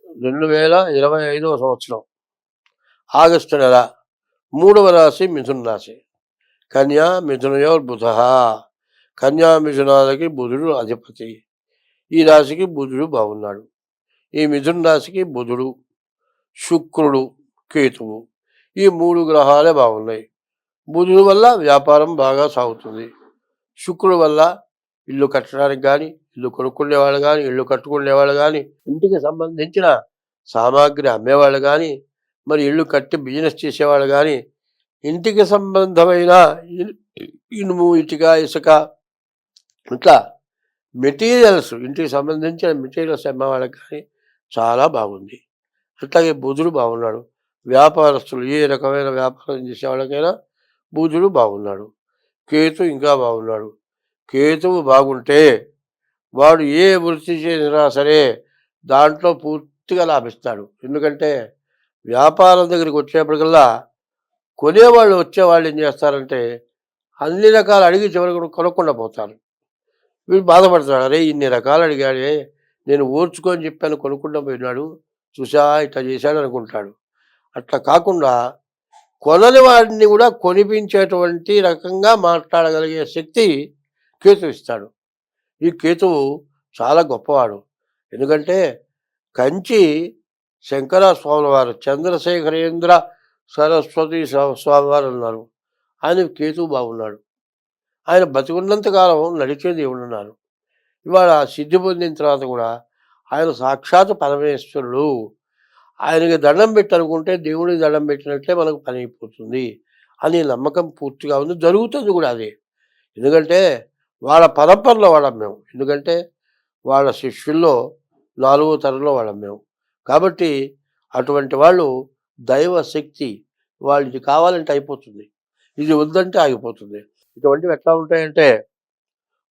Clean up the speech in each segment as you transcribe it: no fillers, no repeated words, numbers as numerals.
2025వ సంవత్సరం ఆగస్టు నెల 3వ రాశి మిథున రాశి. కన్యా మిథునయోర్బుధ. కన్యా మిథునాలకి బుధుడు అధిపతి. ఈ రాశికి బుధుడు బాగున్నాడు. ఈ మిథున రాశికి బుధుడు, శుక్రుడు, కేతువు ఈ 3 గ్రహాలే బాగున్నాయి. బుధుడు వల్ల వ్యాపారం బాగా సాగుతుంది. శుక్రుడు వల్ల ఇల్లు కట్టడానికి కానీ, ఇల్లు కొనుక్కునేవాళ్ళు కానీ, ఇల్లు కట్టుకునేవాళ్ళు కానీ, ఇంటికి సంబంధించిన సామాగ్రి అమ్మేవాళ్ళు కానీ, మరి ఇల్లు కట్టి బిజినెస్ చేసేవాళ్ళు కానీ, ఇంటికి సంబంధమైన ఇనుము, ఇటుక, ఇసుక ఇట్లా మెటీరియల్స్, ఇంటికి సంబంధించిన మెటీరియల్స్ అమ్మేవాళ్ళకి కానీ చాలా బాగుంది. అట్లాగే బుధుడు బాగున్నాడు. వ్యాపారస్తులు ఏ రకమైన వ్యాపారం చేసే వాళ్ళకైనా బుధుడు బాగున్నాడు. కేతు ఇంకా బాగున్నాడు. కేతువు బాగుంటే వాడు ఏ వృత్తి చేసినా సరే దాంట్లో పూర్తిగా లాభిస్తాడు. ఎందుకంటే వ్యాపారం దగ్గరికి వచ్చేప్పటికల్లా కొనేవాళ్ళు వచ్చేవాళ్ళు ఏం చేస్తారంటే అన్ని రకాలు అడిగి చివరికి కొనకుండా పోతారు. వీడు బాధపడతాడు, అరే ఇన్ని రకాలు అడిగాడే, నేను ఓర్చుకొని చెప్పాను కొనుక్కుండా పోయినాడు, చూసా ఇట్లా చేశాడు అనుకుంటాడు. అట్లా కాకుండా కొనని వాడిని కూడా కొనిపించేటువంటి రకంగా మాట్లాడగలిగే శక్తి కేతు ఇస్తాడు. ఈ కేతువు చాలా గొప్పవాడు. ఎందుకంటే కంచి శంకర స్వామి వారు, చంద్రశేఖరేంద్ర సరస్వతి స్వామివారు అన్నారు. ఆయన కేతువు బాగున్నాడు. ఆయన బతికున్నంతకాలం నడిచే దేవుడు అన్నారు. ఇవాళ సిద్ధి పొందిన తర్వాత కూడా ఆయన సాక్షాత్ పరమేశ్వరుడు. ఆయనకి దండం పెట్టనుకుంటే దేవుడికి దండం పెట్టినట్లే మనకు పని అయిపోతుంది అని నమ్మకం పూర్తిగా ఉంది. జరుగుతుంది కూడా అదే. ఎందుకంటే వాళ్ళ పరంపరలో వాళ్ళం మేము. ఎందుకంటే వాళ్ళ శిష్యుల్లో 4వ తరంలో వాళ్ళం మేము. కాబట్టి అటువంటి వాళ్ళు దైవ శక్తి, వాళ్ళు ఇది కావాలంటే అయిపోతుంది, ఇది వద్దంటే ఆగిపోతుంది. ఇటువంటివి ఎట్లా ఉంటాయంటే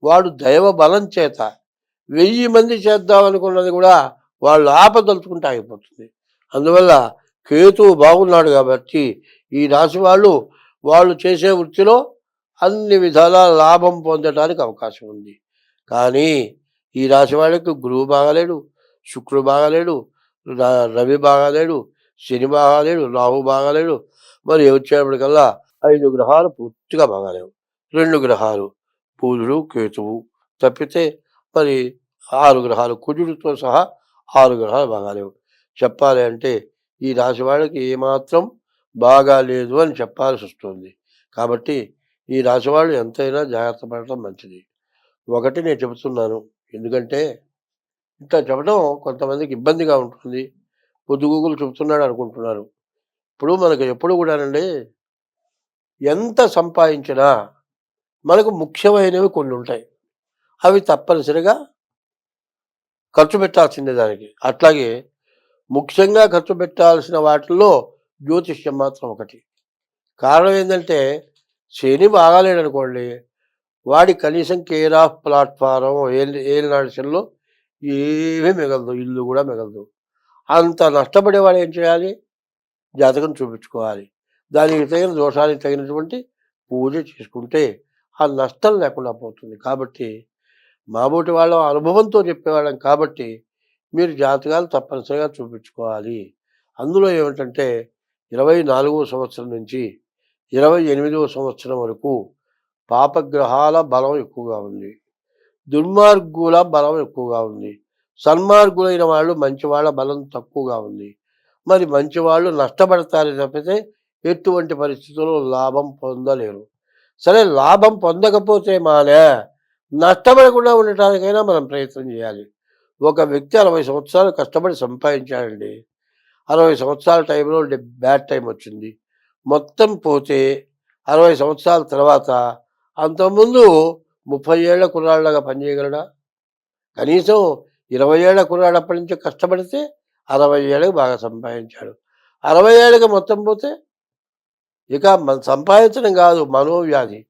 వాడు దైవ బలం చేత 1000 మంది చేద్దామనుకున్నది కూడా వాళ్ళు ఆపదలుచుకుంటే ఆగిపోతుంది. అందువల్ల కేతువు బాగున్నాడు కాబట్టి ఈ రాశి వాళ్ళు చేసే వృత్తిలో అన్ని విధాల లాభం పొందడానికి అవకాశం ఉంది. కానీ ఈ రాశి వాళ్ళకి గురువు బాగాలేడు, శుక్రుడు బాగాలేడు, రవి బాగాలేడు, శని బాగాలేడు, రాహు బాగాలేడు. మరి వచ్చేప్పటికల్లా 5 గ్రహాలు పూర్తిగా బాగాలేవు. 2 గ్రహాలు బుధుడు, కేతువు తప్పితే మరి 6 గ్రహాలు, కుజుడితో సహా 6 గ్రహాలు బాగాలేవు. చెప్పాలి అంటే ఈ రాశి వాళ్ళకి ఏమాత్రం బాగాలేదు అని చెప్పాల్సి వస్తుంది. కాబట్టి ఈ రాశి వాళ్ళు ఎంతైనా జాగ్రత్త పడటం మంచిది. ఒకటి నేను చెబుతున్నాను, ఎందుకంటే ఇట్లా చెప్పడం కొంతమందికి ఇబ్బందిగా ఉంటుంది. పొద్దుగూకులు చెబుతున్నాడు అనుకుంటున్నారు. ఇప్పుడు మనకు ఎప్పుడు కూడానండి ఎంత సంపాదించినా మనకు ముఖ్యమైనవి కొన్ని ఉంటాయి. అవి తప్పనిసరిగా ఖర్చు పెట్టాల్సిందే దానికి. అట్లాగే ముఖ్యంగా ఖర్చు పెట్టాల్సిన వాటిల్లో జ్యోతిష్యం మాత్రం ఒకటి. కారణం ఏంటంటే శని బాగాలేడనుకోండి, వాడి కనీసం కేర్ ఆఫ్ ప్లాట్ఫారం ఏలినాడిలో ఏమీ మిగలదు, ఇల్లు కూడా మిగలదు. అంత నష్టపడేవాడు ఏం చేయాలి? జాతకం చూపించుకోవాలి. దానికి తగిన దోషానికి తగినటువంటి పూజ చేసుకుంటే ఆ నష్టం లేకుండా పోతుంది. కాబట్టి మాబోటి వాళ్ళ అనుభవంతో చెప్పేవాళ్ళం కాబట్టి మీరు జాతకాలు తప్పనిసరిగా చూపించుకోవాలి. అందులో ఏమిటంటే 24వ సంవత్సరం నుంచి 28వ సంవత్సరం వరకు పాపగ్రహాల బలం ఎక్కువగా ఉంది, దుర్మార్గుల బలం ఎక్కువగా ఉంది, సన్మార్గులైన వాళ్ళు మంచి వాళ్ళ బలం తక్కువగా ఉంది. మరి మంచి వాళ్ళు నష్టపడతారు తప్పితే ఎటువంటి పరిస్థితుల్లో లాభం పొందలేరు. సరే, లాభం పొందకపోతే నష్టపడకుండా ఉండటానికైనా మనం ప్రయత్నం చేయాలి. ఒక వ్యక్తి 60 సంవత్సరాలు కష్టపడి సంపాదించాడండి. 60 సంవత్సరాల టైంలో బ్యాడ్ టైం వచ్చింది, మొత్తం పోతే 60 సంవత్సరాల తర్వాత అంతకుముందు 30 ఏళ్ల కుర్రాళ్ళగా పనిచేయగలడా? కనీసం 20 ఏళ్ల కుర్రాడు అప్పటి నుంచి కష్టపడితే 60 ఏళ్ళకి బాగా సంపాదించాడు. 60 ఏళ్ళకి మొత్తం పోతే ఇక సంపాదించడం కాదు, మనోవ్యాధి.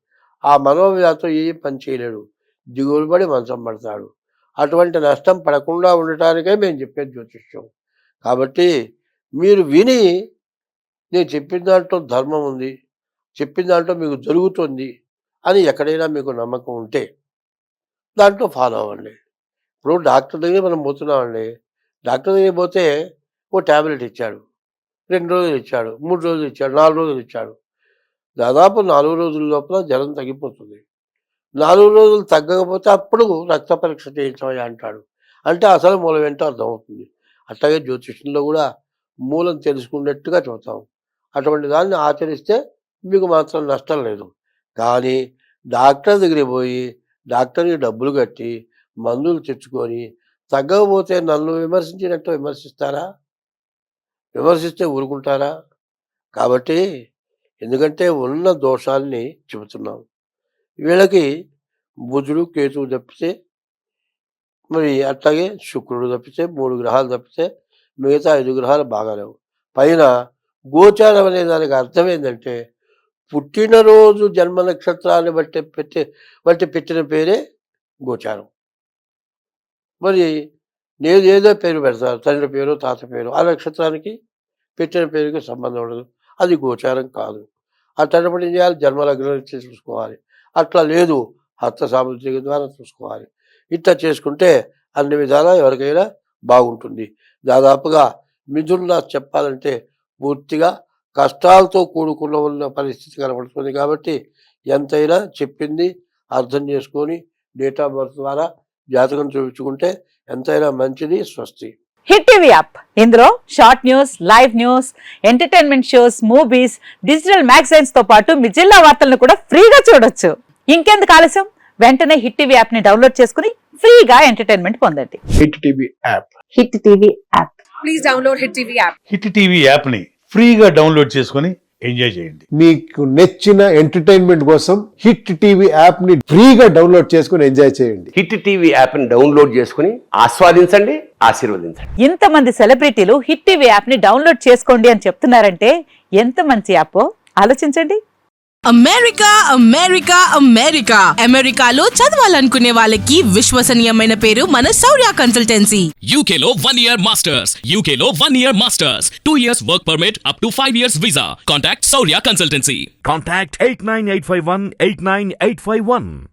ఆ మనోవ్యాధితో ఏం పని చేయలేడు, దిగులు పడి మంచం పడతాడు. అటువంటి నష్టం పడకుండా ఉండటానికే మేము చెప్పేది జ్యోతిష్యం. కాబట్టి మీరు విని నేను చెప్పిన దాంట్లో ధర్మం ఉంది, చెప్పిన దాంట్లో మీకు జరుగుతుంది అని ఎక్కడైనా మీకు నమ్మకం ఉంటే దాంట్లో ఫాలో అవ్వండి. ఇప్పుడు డాక్టర్ దగ్గర మనం పోతున్నామండి, డాక్టర్ దగ్గరికి పోతే ఓ టాబ్లెట్ ఇచ్చాడు, 2 రోజులు ఇచ్చాడు, 3 రోజులు ఇచ్చాడు, 4 రోజులు ఇచ్చాడు. దాదాపు 4 రోజుల లోపల జ్వరం తగ్గిపోతుంది. 4 రోజులు తగ్గకపోతే అప్పుడు రక్త పరీక్ష చేయించమయ్యా అంటాడు. అంటే అసలు మూలం ఏంటో అర్థమవుతుంది. అట్లాగే జ్యోతిష్యంలో కూడా మూలం తెలుసుకున్నట్టుగా చెబుతాం. అటువంటి దాన్ని ఆచరిస్తే మీకు మాత్రం నష్టం లేదు. కానీ డాక్టర్ దగ్గరికి పోయి డాక్టర్కి డబ్బులు కట్టి మందులు తెచ్చుకొని తగ్గకపోతే నన్ను విమర్శించినట్టు విమర్శిస్తారా? విమర్శిస్తే ఊరుకుంటారా? కాబట్టి ఎందుకంటే ఉన్న దోషాల్ని చెబుతున్నాం. వీళ్ళకి బుధుడు, కేతువు తప్పితే, మరి అట్లాగే శుక్రుడు తప్పితే, 3 గ్రహాలు తప్పితే మిగతా 5 గ్రహాలు బాగాలేవు. పైన గోచారం అనే దానికి అర్థం ఏంటంటే పుట్టినరోజు జన్మ నక్షత్రాన్ని బట్టి పెట్టిన పేరే గోచారం. మరి నేను ఏదో పేరు పెడతాను, తండ్రి పేరు, తాత పేరు, ఆ నక్షత్రానికి పెట్టిన పేరుకి సంబంధం ఉండదు. అది గోచారం కాదు. అట్లాంటప్పుడు ఏం చేయాలి? జన్మలగ్నం చూసుకోవాలి. అట్లా లేదు, హస్త సాముద్రిక ద్వారా చూసుకోవాలి. ఇట్లా చేసుకుంటే అన్ని విధాలా ఎవరికైనా బాగుంటుంది. దాదాపుగా మిథున రాశి చెప్పాలంటే పూర్తిగా కష్టాలతో కూడుకున్న ఉన్న పరిస్థితి కనబడుతుంది. కాబట్టి ఎంతైనా చెప్పింది అర్థం చేసుకొని డేట్ ఆఫ్ బర్త్ ద్వారా జాతకం చూపించుకుంటే ఎంతైనా మంచిది. స్వస్తి. హిట్ టీవీ యాప్, ఇందులో short news, live news, entertainment shows, movies, digital magazines తో పాటు మీ జిల్లా వార్తలను కూడా ఫ్రీగా చూడొచ్చు. ఇంకెందుకు ఆలస్యం? వెంటనే హిట్ టీవీ యాప్ ని డౌన్లోడ్ చేసుకుని ఫ్రీగా ఎంటర్టైన్మెంట్ పొందండి. Hit TV app. Hit TV app. Please download hit TV app. Hit TV app ని ఫ్రీగా డౌన్లోడ్ చేసుకొని ఎంజాయ్ చేయండి. మీకు నచ్చిన ఎంటర్టైన్మెంట్ కోసం హిట్ టీవీ యాప్ ని ఫ్రీగా డౌన్లోడ్ చేసుకొని ఎంజాయ్ చేయండి. హిట్ టీవీ యాప్ ని డౌన్లోడ్ చేసుకుని ఆస్వాదించండి, ఆశీర్వదించండి. ఇంతమంది సెలబ్రిటీలు హిట్ టీవీ యాప్ ని డౌన్లోడ్ చేసుకోండి అని చెప్తున్నారంటే ఎంత మంచి యాప్ ఆలోచించండి. అమెరికా అమెరికా అమెరికా అమెరికాలో చదవాలనుకునే వాళ్ళకి విశ్వసనీయమైన పేరు మన శౌర్య కన్సల్టెన్సీ. UK లో 1 year masters. UK లో 1 year masters. 2 years work permit up to 5 years visa. Contact Saurya Consultancy. Contact 89851 89851.